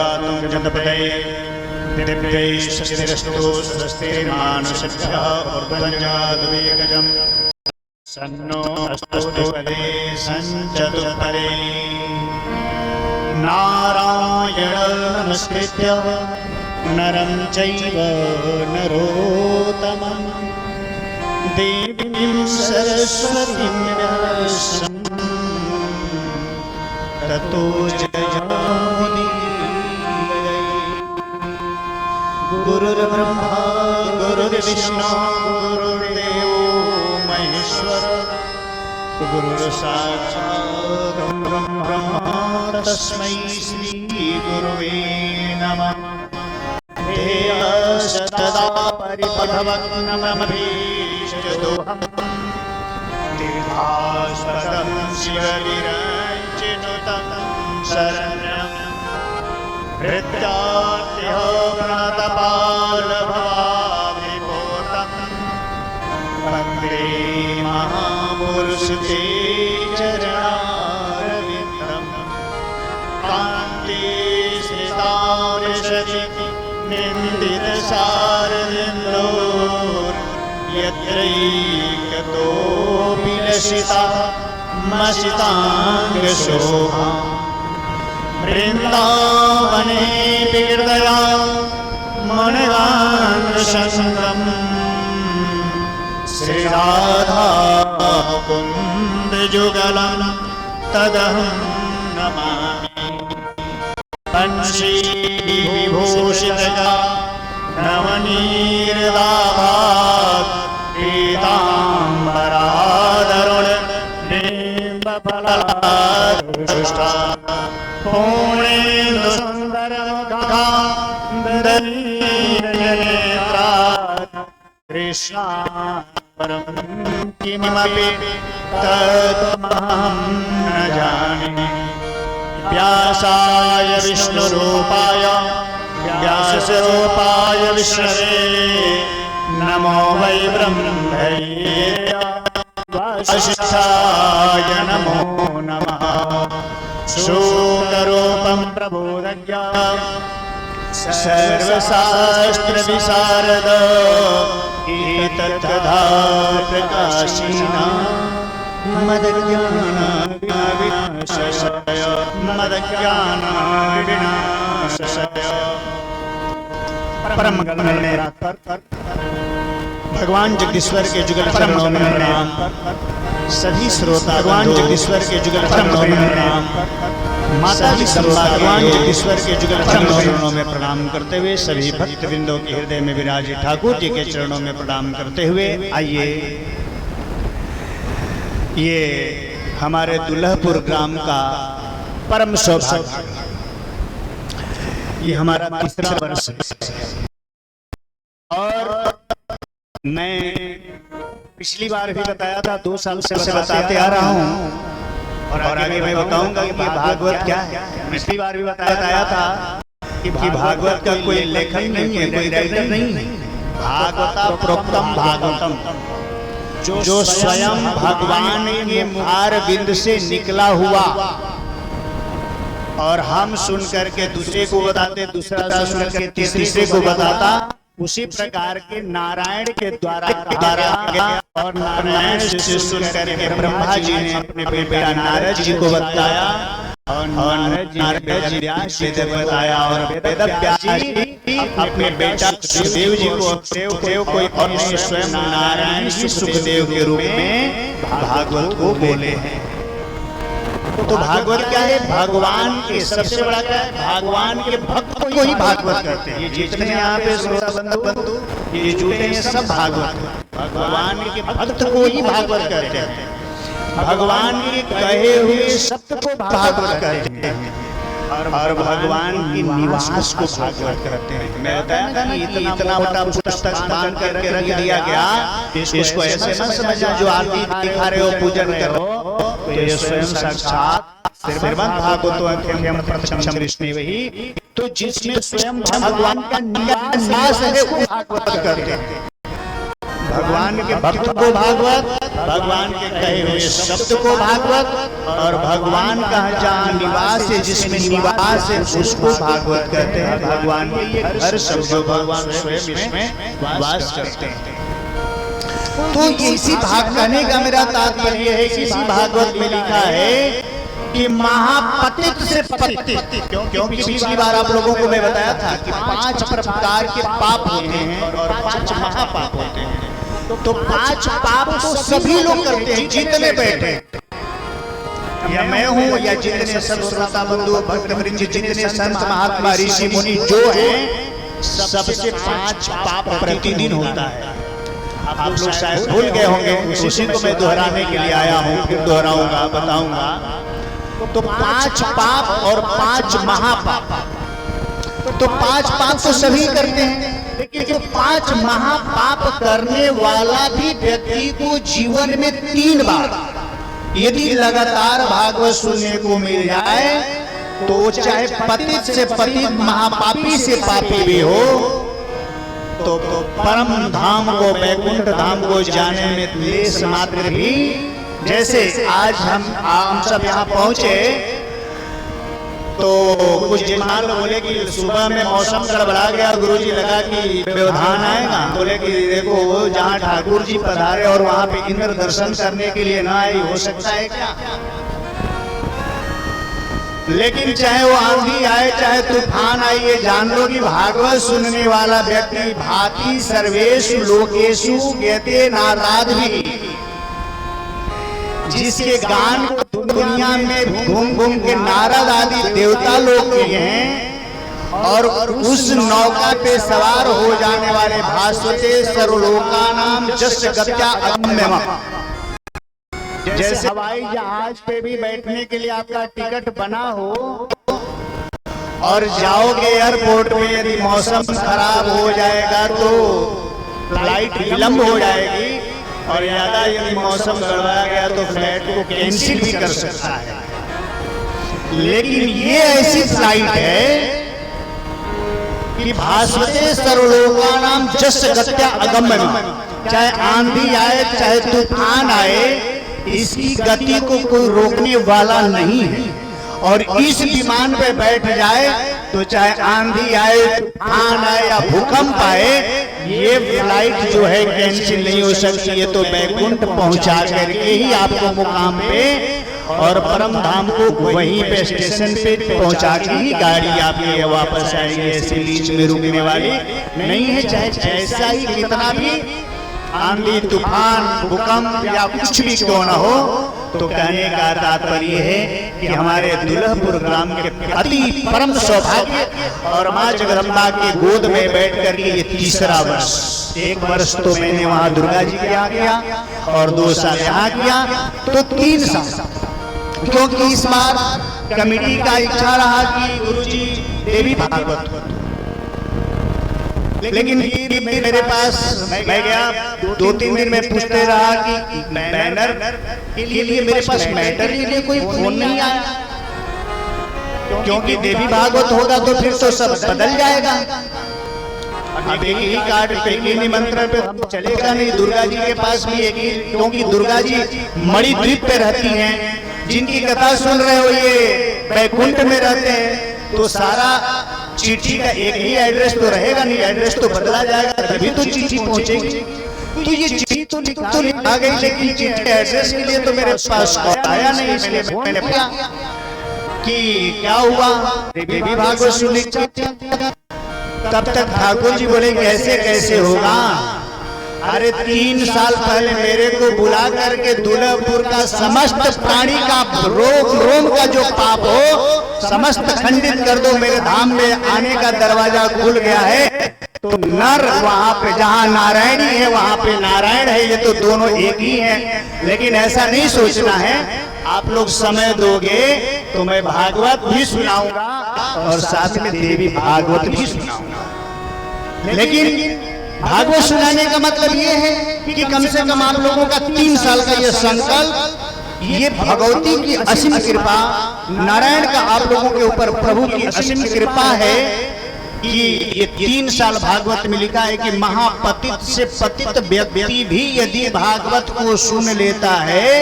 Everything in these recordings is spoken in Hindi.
गातुं जनपदे दिव्यैश्चिरस्तु स्वस्तिर्मानुषभ्यः ऊर्ध्वञ्जातवेगजम् सन्नो अस्तु पदे सञ्चतुर्पदे नारायणं नमस्कृत्य नरं चैव नरोत्तमं देवीं सरस्वतीं व्यासं ततो जयमुदीरये। गुरुर्ब्रह्मा गुरुर्विष्णु गुरुर्देवो महेश्वर गुरुर्साक्षात् ब्रह्मा तस्मै श्री गुरुवे नमः। सदा परिभवग्नमभीष्टदोहम् तीर्थास्पदं शिवविरञ्चिनुतं शरण्यं हृद्यार्तिहो प्रणतपालभवाभिभूतं वन्दे महापुरुषते चरणारविन्दं कान्ति श्रितावृषति निन्दितसारविन्दोर् यत्रैकतो विलसिता मसिताङ्गशोभा वृन्दावने हृदया मणिवान्सङ्गम् श्रीराधा कुन्दजुगलं तदहं नमामि। पंशीविभूषितगा नवनीरदाभात् पीताम्बरादरुण निम्बफलादृष्टा पूर्णेन्दुसुन्दरमुखान्दरीनयनेत्रात् कृष्णा परं किमपि तत्त्वमहं न जाने। व्यासाय विष्णुरूपाय व्यासरूपाय विष्णवे नमो वै ब्रह्मणे वसिष्ठाय नमो नमः। शोकरूपं प्रबोधज्ञानं सर्वशास्त्रविशारद एतत्कथा प्रकाशिना मदज्ञानविनाशाय परम मंगलमय रात पर भगवान जगदीश्वर के जुगल चरणों में प्रणाम। सभी श्रोता भगवान जगदीश्वर के जुगल चरणों में प्रणाम। माता जी भगवान जगदीश्वर के जुगल चरणों में प्रणाम करते हुए सभी भक्तवृंदों के हृदय में विराजे ठाकुर जी के चरणों में प्रणाम करते हुए आइए ये हमारे दुल्लभपुर ग्राम का परम सौभाग्य, ये हमारा तीसरा वर्ष है और मैं पिछली बार भी बताया था, 2 साल से बताते आ रहा हूँ और आगे मैं बताऊंगा कि भागवत क्या है। पिछली बार भी बताया था कि भागवत का कोई लेखक नहीं है, कोई राइटर नहीं है। भागवता प्रोक्तम भागवतम, जो स्वयं भगवान के मुखार बिंद से निकला हुआ और हम सुन करके दूसरे को बताते, दूसरा सुन करके तीसरे को बताता, उसी प्रकार के नारायण के द्वारा और नारायण से सुन करके ब्रह्मा जी ने अपने बेटा नारद जी को बताया और नारद जी व्यास जी को बताया और वेद व्यास जी अपने बेटा सुखदेव जी को और स्वयं नारायण जी सुखदेव के रूप में भागवत को बोले हैं। तो भागवत क्या है? भगवान के सबसे बड़ा क्या है? भगवान के भक्त को ही भागवत करते हैं। ये जितने यहाँ पे श्रोता बंधु ये जुटे हैं सब भागवत, भगवान के भक्त को ही भागवत करते हैं। भगवान के कहे हुए शब्द को भागवत करते हैं और भगवान की निवास को भागवत करते हैं। मैं बताया था कि इतना बड़ा पुस्तक दान करके रख दिया गया, इसको ऐसे न समझना जो आरती दिखा रहे हो, पूजन करो, तो ये स्वयं साक्षात श्रीमद् भागवतम प्रथम विष्णु वही, तो जिसमें स्वयं भगवान का निवास है वो भागवत करते हैं। भगवान के भक्त को भागवत, भगवान के कहे हुए शब्द को भागवत, और भगवान का जहाँ निवास है, जिसमें निवास है, उसको भागवत कहते हैं। भगवान के ये घर सब जो भगवान स्वयं इसमें वास करते हैं। तो ये इसी भाग कहने का मेरा तात्पर्य है कि इसी भागवत में लिखा है कि महापतित से पतित, क्योंकि पिछली बार आप लोगों को मैं बताया था कि 5 प्रकार के पाप होते हैं और 5 महापाप होते हैं। तो 5 पाप तो सभी लोग करते हैं जितने बैठे, या मैं हूँ या जितने सब श्रोता बंधु भक्तवृंद, जितने संत महात्मा ऋषि मुनि जो हैं, सबसे 5 पाप प्रतिदिन होता है। आप लोग शायद भूल गए होंगे, उसी को मैं दोहराने के लिए आया हूँ, फिर दोहराऊंगा, बताऊंगा। तो 5 पाप और 5 महापाप। तो 5 पाप तो सभी करते हैं, लेकिन जो 5 महापाप करने वाला भी व्यक्ति को जीवन में 3 बार यदि लगातार भागवत सुनने को मिल जाए, तो चाहे पतित से पतित, महापापी से पापी भी हो, तो परम धाम को, वैकुंठ धाम को जाने में लेस मात्र भी, जैसे आज हम सब यहाँ पहुंचे तो कुछ जजमान लोग बोले कि सुबह में मौसम गड़बड़ा गया, गुरुजी लगा कि व्यवधान आएगा, बोले कि देखो जहाँ ठाकुर जी पधारे और वहाँ पे इंद्र दर्शन करने के लिए ना आई, हो सकता है क्या? लेकिन चाहे वो आंधी आए, चाहे तूफान आए, ये जान लो कि भागवत सुनने वाला व्यक्ति भाति सर्वेषु लोकेषु गीते नाराधि, जिसके गान को दुनिया में घूम घूम के नारद आदि देवता लोग किए हैं, और उस नौका पे सवार हो जाने वाले भास्वते सर्वलोकानां जस्य गत्या अगम्यम, जैसे हवाई जहाज पे भी बैठने के लिए आपका टिकट बना हो और जाओगे एयरपोर्ट में, यदि मौसम खराब हो जाएगा तो फ्लाइट विलंब हो जाएगी, और ज्यादा यदि मौसम गड़बड़ा गया तो फ्लाइट को कैंसिल भी कर सकता है। लेकिन ये ऐसी फ्लाइट है कि भास्वते सर्वलोकानां जस्य गत्या अगम्यम, चाहे आंधी आए, चाहे तूफान आए, इसकी गति को कोई रोकने वाला नहीं है। और इस विमान पे बैठ जाए तो चाहे आंधी आए, तूफान आए या भूकंप आए, ये फ्लाइट जो है कैंसिल नहीं हो सकती। ये तो वैकुंठ पहुंचा करके ही आपको मुकाम पे और परम धाम को वहीं पे स्टेशन पे पहुंचा के ही गाड़ी आपकी वापस आएगी। ऐसे बीच में रुकने वाली नहीं है, चाहे ऐसा ही कितना भी आंधी, तूफान, भूकंप या कुछ भी क्यों ना हो। तो कहने का तात्पर्य है कि हमारे दुल्हपुर ग्राम के अति परम सौभाग्य और मां जगदम्बा के गोद में बैठ कर के ये 3रा वर्ष, 1 वर्ष तो मैंने वहां दुर्गा जी के यहाँ किया और 2 साल यहाँ किया, तो 3 साल। क्योंकि इस बार कमेटी का इच्छा रहा कि गुरुजी देवी भागवत, लेकिन मेरे पास मैं गया 2-3 दिन में पूछते रहा कि बैनर के लिए मेरे पास मैटर के लिए कोई फोन नहीं आया, क्योंकि देवी भागवत होगा तो फिर तो सब बदल जाएगा। अब एक ही कार्ड पे, एक ही निमंत्रण पे हम चलेगा नहीं। दुर्गा जी के पास भी एक ही, क्योंकि दुर्गा जी मणिद्वीप पे रहती हैं, जिनकी कथा सुन रहे हो ये वैकुंठ में रहते हैं, तो सारा चिट्ठी का एक ही एड्रेस तो रहेगा नहीं, एड्रेस तो बदला जाएगा, तभी तो चिट्ठी पहुंचेगी। तो ये चिट्ठी तो लिखा गई, लेकिन चिट्ठी एड्रेस के लिए तो मेरे पास आया नहीं, इसलिए मैंने पूछा कि क्या हुआ, देवी भागवत सुनने तब तक ठाकुर जी बोले कैसे कैसे होगा। अरे 3 साल पहले मेरे को बुला करके दुल्हपुर का समस्त प्राणी का रोम रोम का जो पाप हो समस्त खंडित कर दो, मेरे धाम में आने का दरवाजा खुल गया है। तो नर वहां पे जहां नारायणी है वहां पे नारायण है, ये तो दोनों एक ही हैं। लेकिन ऐसा नहीं सोचना है, आप लोग समय दोगे तो मैं भागवत भी सुनाऊंगा और साथ में देवी भागवत भी सुनाऊंगा। लेकिन भागवत सुनाने का मतलब ये है कि कम से कम आप लोगों का 3 साल का ये संकल्प, ये भगवती की असीम कृपा, नारायण का आप लोगों के ऊपर प्रभु की असीम कृपा है कि ये 3 साल भागवत में लिखा है कि महापतित से पतित व्यक्ति भी यदि भागवत को सुन लेता है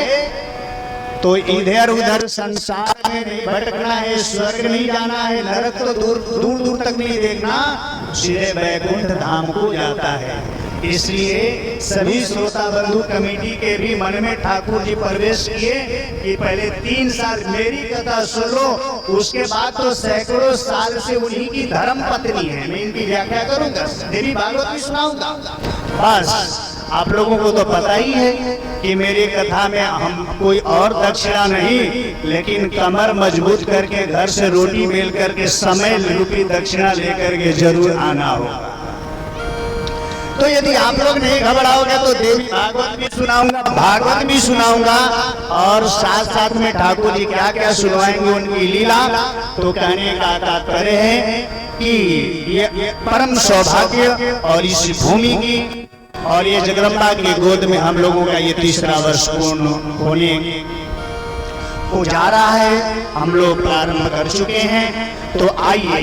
तो इधर उधर संसार में नहीं भटकना है, स्वर्ग नहीं जाना है, नरक तो दूर दूर दूर तक नहीं देखना, सीधे वैकुंठ धाम को जाता है। इसलिए सभी श्रोता बंधु कमेटी के भी मन में ठाकुर जी प्रवेश किए कि पहले 3 साल मेरी कथा सुन लो, उसके बाद तो सैकड़ों साल से उन्हीं की धर्म पत्नी है, मैं इनकी व्याख्या करूंगा, देवी भागवत भी सुनाऊंगा। बस आप लोगों को तो पता ही है कि मेरी कथा में हम कोई और दक्षिणा नहीं, लेकिन कमर मजबूत करके घर से रोटी बेल करके समय रूपी दक्षिणा लेकर के जरूर आना होगा। तो यदि आप लोग नहीं घबराओगे तो देवी भागवत भी सुनाऊंगा, भागवत भी सुनाऊंगा, और साथ साथ में ठाकुर जी क्या क्या सुनवाएंगे उनकी लीला। तो कहने का तात्पर्य है कि ये परम सौभाग्य और इस भूमि की और ये जगदम्बा की गोद में हम लोगों का ये 3रा वर्ष पूर्ण होने को जा रहा है। हम लोग प्रारंभ कर चुके हैं। तो आइए,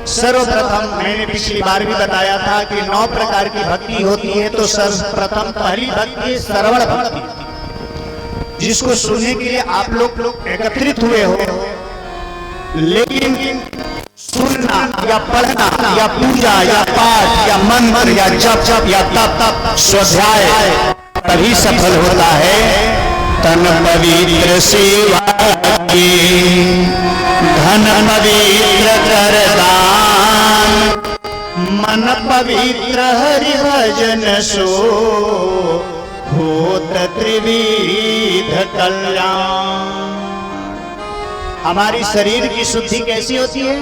सर्वप्रथम मैंने पिछली बार भी बताया था कि 9 प्रकार की भक्ति होती है। तो सर्वप्रथम पहली भक्ति श्रवण भक्ति, जिसको सुनने के लिए आप लोग एकत्रित हुए हो, लेकिन सुनना या पढ़ना या पूजा या पाठ या मंत्र या जप या तप स्वाध्याय तभी सफल होता है। तन पवित्र सेवा की, धन पवित्र कर दान, मन पवित्र हरि भजन सो, होत त्रिविध कल्याण। हमारी शरीर की शुद्धि कैसी होती है?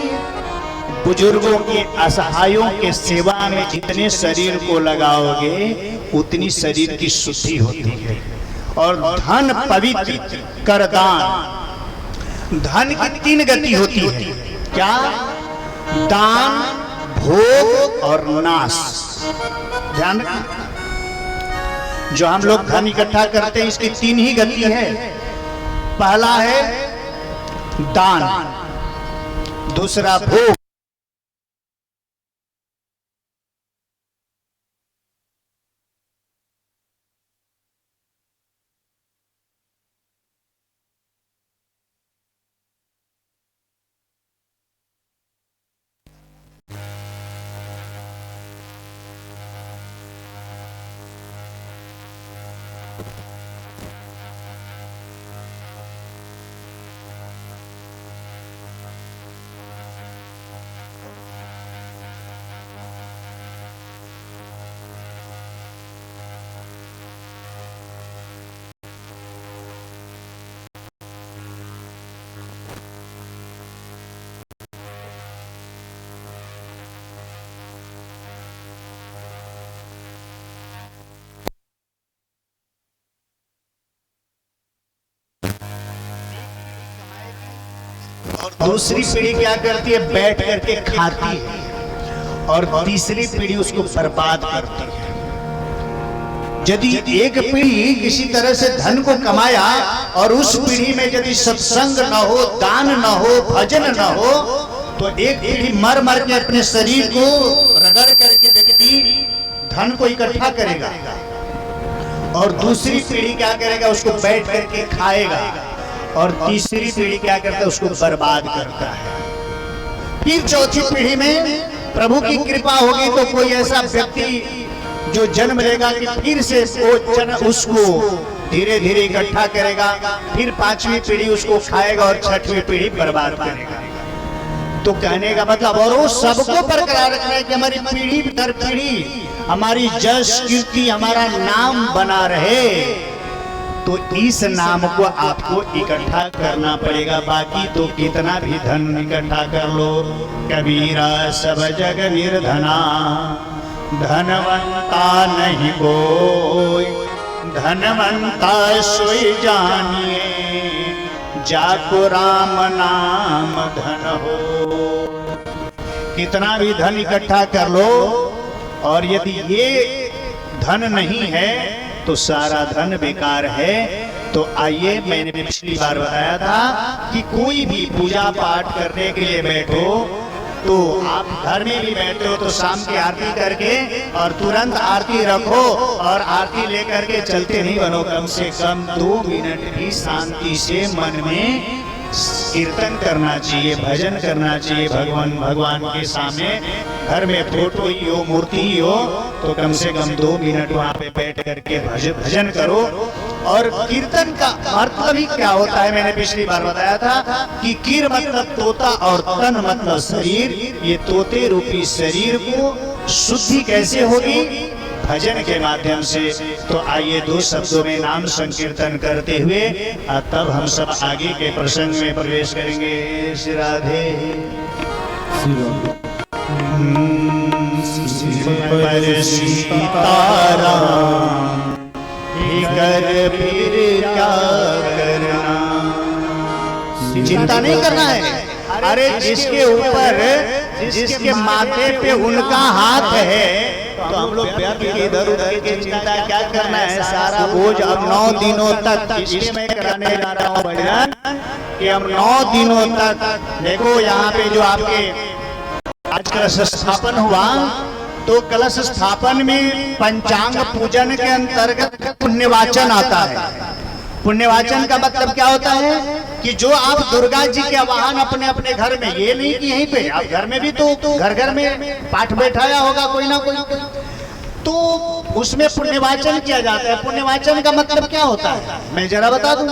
बुजुर्गों के असहायों के सेवा में जितने शरीर को लगाओगे उतनी शरीर की शुद्धि होती है। और धन पवित्र कर दान, धन की 3 गति होती है। क्या? दान, भोग और नाश। ध्यान रखना, जो हम लोग धन इकट्ठा करते हैं इसकी 3 ही गति है। पहला है दान, दूसरा भोग, और दूसरी पीढ़ी क्या करती है? बैठ करके खाती है, और तीसरी पीढ़ी उसको बर्बाद करती है। यदि एक पीढ़ी किसी तरह से धन को कमाया और उस पीढ़ी में यदि सत्संग न हो, दान न हो, भजन न हो, तो एक पीढ़ी मर मर के अपने शरीर को रगड़ करके व्यक्ति धन को इकट्ठा करेगा, और दूसरी पीढ़ी क्या करेगा? उसको बैठ करके खाएगा, और तीसरी पीढ़ी क्या करता है? उसको बर्बाद करता है। फिर चौथी पीढ़ी में प्रभु की कृपा होगी तो कोई ऐसा व्यक्ति जो जन्म लेगा कि फिर से उसको धीरे धीरे इकट्ठा करेगा, फिर 5वीं पीढ़ी उसको खाएगा और 6वीं पीढ़ी बर्बाद करेगा। तो कहने का मतलब, और वो सबको बरकरार रखना है कि हमारी पीढ़ी दर पीढ़ी हमारी जश कीर्ति, हमारा नाम बना रहे। तो इस नाम को आपको इकट्ठा करना पड़ेगा। बाकी तो कितना भी धन इकट्ठा कर लो, कबीरा सब जग निर्धना, धनवंता नहीं कोई, धनवंता सोई जानिए, जाको राम नाम धन हो। कितना भी धन इकट्ठा कर लो, और यदि ये धन नहीं है तो सारा धन बेकार है। तो आइए, मैंने पिछली बार बताया था कि कोई भी पूजा पाठ करने के लिए बैठो तो आप घर में भी बैठे हो तो शाम की आरती करके और तुरंत आरती रखो और आरती लेकर के चलते नहीं बनो। कम से कम 2 मिनट भी शांति से मन में कीर्तन करना चाहिए, भजन करना चाहिए भगवान के सामने। घर में फोटो ही हो, मूर्ति ही हो, तो कम से कम 2 मिनट वहाँ पे बैठ करके भजन करो। और कीर्तन का मतलब ही क्या होता है, मैंने पिछली बार बताया था कि कीर मतलब तोता और तन मतलब शरीर। ये तोते रूपी शरीर को शुद्धि कैसे होगी? भजन के माध्यम से। तो आइए 2 शब्दों में नाम संकीर्तन करते हुए तब हम सब आगे के प्रसंग में प्रवेश करेंगे। श्री राधे सीताराम कर फिर क्या करना। चिंता नहीं करना है। अरे जिसके ऊपर, जिसके माथे पे उनका हाथ है, तो हम लोग व्यर्थ के इधर उधर की चिंता क्या करना है। सारा बोझ अब 9 दिनों तक, इसलिए मैं कराने जा रहा हूँ भजन कि हम 9 दिनों तक, देखो यहाँ पे जो आपके आज कलश स्थापन हुआ, तो कलश स्थापन में पंचांग पूजन के अंतर्गत पुण्यवाचन आता है। पुण्यवाचन का मतलब क्या होता है कि जो आप दुर्गा जी के वाहन अपने अपने घर में, ये नहीं कि यहीं पे, आप घर में भी तो घर घर में पाठ बैठाया होगा कोई ना कोई, तो उसमें पुण्यवाचन किया जाता है। पुण्यवाचन का मतलब क्या होता है मैं जरा बता दूं।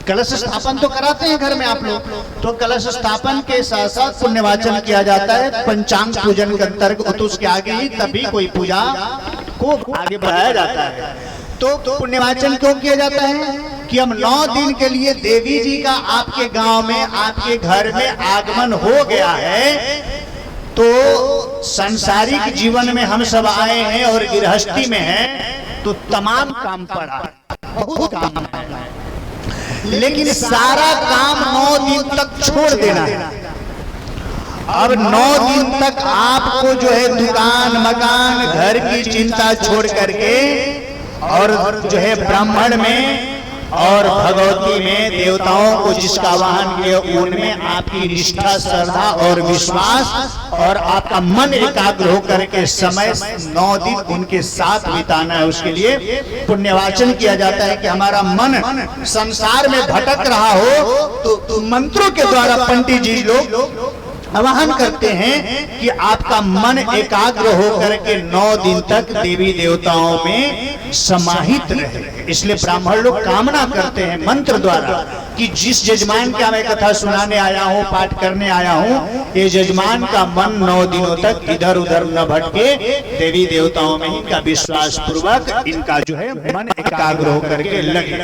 कलश स्थापन तो कराते हैं घर में आप लोग, तो कलश स्थापन के साथ साथ पुण्यवाचन किया जाता है पंचांग पूजन के अंतर्गत। उसके आगे ही तभी कोई पूजा को आगे बढ़ाया जाता है। तो पुण्यवाचन क्यों किया जाता है कि हम 9 दिन के लिए देवी जी का आपके गांव में, आपके घर में आगमन हो गया है। तो सांसारिक जीवन में हम सब आए हैं और गृहस्थी में हैं, तो तमाम काम पड़ा, बहुत काम है, लेकिन सारा काम 9 दिन तक छोड़ देना है। अब 9 दिन तक आपको जो है दुकान मकान घर की चिंता छोड़ करके और जो है ब्राह्मण में और भगवती में देवताओं को जिसका वाहन किया उनमें आपकी निष्ठा, श्रद्धा और विश्वास और आपका मन एकाग्र होकर के समय 9 दिन उनके साथ बिताना है। उसके लिए पुण्यवाचन किया जाता है कि हमारा मन संसार में भटक रहा हो, तो मंत्रों के द्वारा पंडित जी लोग आवाहन करते हैं कि आपका मन एकाग्र होकर के 9 दिन तक देवी देवताओं में समाहित रहे। इसलिए ब्राह्मण लोग कामना करते हैं मंत्र द्वारा कि जिस यजमान का मैं कथा सुनाने आया हूँ, पाठ करने आया हूँ, ये यजमान का मन 9 दिनों तक इधर उधर न भटके, देवी देवताओं में इनका विश्वास पूर्वक इनका जो है मन एकाग्र होकर के लगे।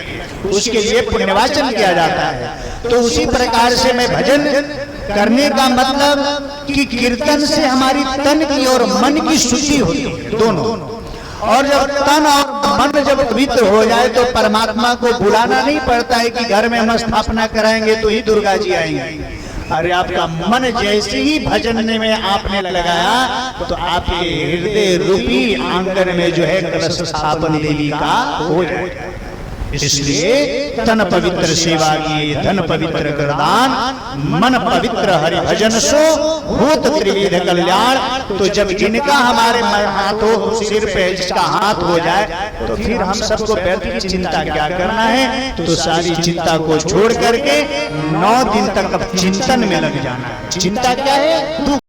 उसके लिए पुण्यवाचन किया जाता है। तो उसी प्रकार से मैं भजन करने का मतलब कि कीर्तन से हमारी तन की और मन की शुद्धि होती है, दोनों। और जब तन और मन जब पवित्र हो जाए तो परमात्मा को बुलाना नहीं पड़ता है कि घर में हम स्थापना कराएंगे तो ही दुर्गा जी आएंगे। अरे आपका मन जैसे ही भजन में आपने लगाया तो आपके हृदय रूपी आंगन में जो है कलश स्थापन देवी का हो जाए। इसलिए तन पवित्र सेवा की, धन पवित्र करदान, मन पवित्र हरि भजन सो भूत त्रिविध कल्याण। तो जब इनका हमारे हाथों सिर पे जिसका हाथ हो जाए तो फिर हम सबको व्यर्थ की चिंता क्या करना है। तो सारी चिंता को छोड़ करके 9 दिन तक अब चिंतन में लग जाना है। चिंता क्या है?